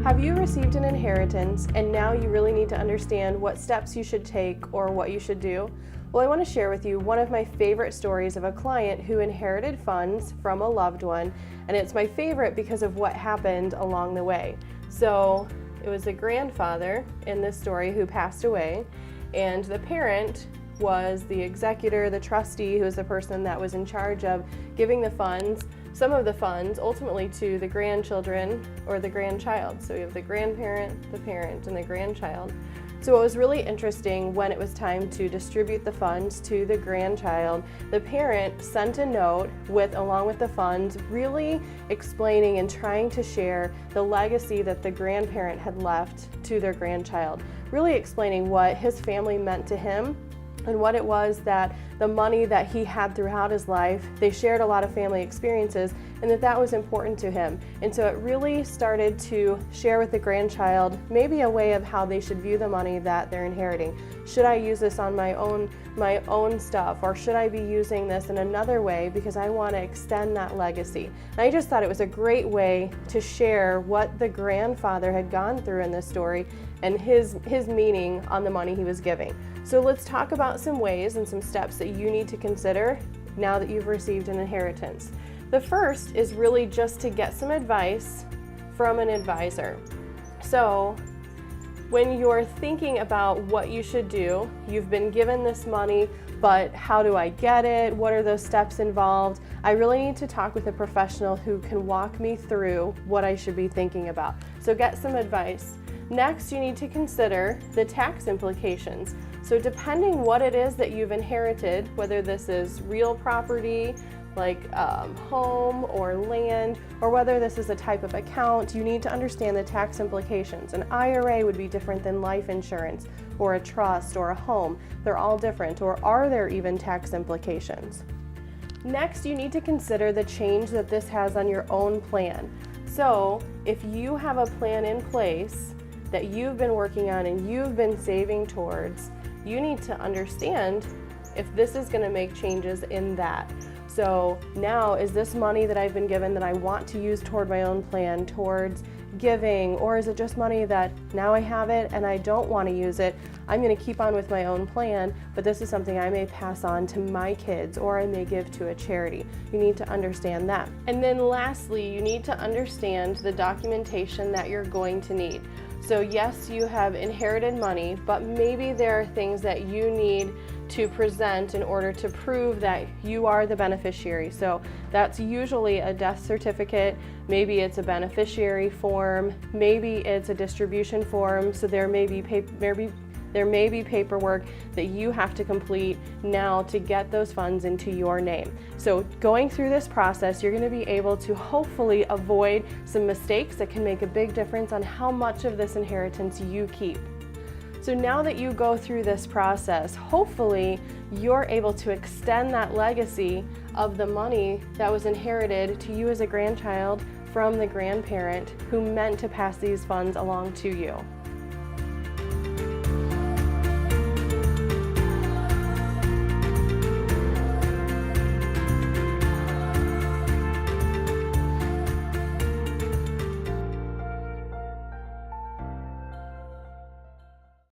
Have you received an inheritance and now you really need to understand what steps you should take or what you should do? Well, I want to share with you one of my favorite stories of a client who inherited funds from a loved one, and it's my favorite because of what happened along the way. So it was the grandfather in this story who passed away, and the parent was the executor, the trustee, who was the person that was in charge of giving the funds, some of the funds, ultimately to the grandchildren or the grandchild. So we have the grandparent, the parent, and the grandchild. So it was really interesting when it was time to distribute the funds to the grandchild. The parent sent a note along with the funds, really explaining and trying to share the legacy that the grandparent had left to their grandchild, really explaining what his family meant to him and what it was that the money that he had throughout his life, they shared a lot of family experiences, and that was important to him. And so it really started to share with the grandchild maybe a way of how they should view the money that they're inheriting. Should I use this on my own stuff, or should I be using this in another way because I want to extend that legacy? And I just thought it was a great way to share what the grandfather had gone through in this story and his meaning on the money he was giving. So let's talk about some ways and some steps that you need to consider now that you've received an inheritance. The first is really just to get some advice from an advisor. So when you're thinking about what you should do, you've been given this money, but how do I get it? What are those steps involved? I really need to talk with a professional who can walk me through what I should be thinking about. So get some advice. Next, you need to consider the tax implications. So depending what it is that you've inherited, whether this is real property, like home or land, or whether this is a type of account, you need to understand the tax implications. An IRA would be different than life insurance, or a trust, or a home. They're all different, or are there even tax implications? Next, you need to consider the change that this has on your own plan. So if you have a plan in place that you've been working on and you've been saving towards, you need to understand if this is going to make changes in that. So now, is this money that I've been given that I want to use toward my own plan, towards giving, or is it just money that now I have it and I don't want to use it? I'm going to keep on with my own plan, but this is something I may pass on to my kids, or I may give to a charity. You need to understand that. And then lastly, you need to understand the documentation that you're going to need. So yes, you have inherited money, but maybe there are things that you need to present in order to prove that you are the beneficiary. So that's usually a death certificate, maybe it's a beneficiary form, maybe it's a distribution form, so there may be paperwork that you have to complete now to get those funds into your name. So going through this process, you're going to be able to hopefully avoid some mistakes that can make a big difference on how much of this inheritance you keep. So now that you go through this process, hopefully you're able to extend that legacy of the money that was inherited to you as a grandchild from the grandparent who meant to pass these funds along to you.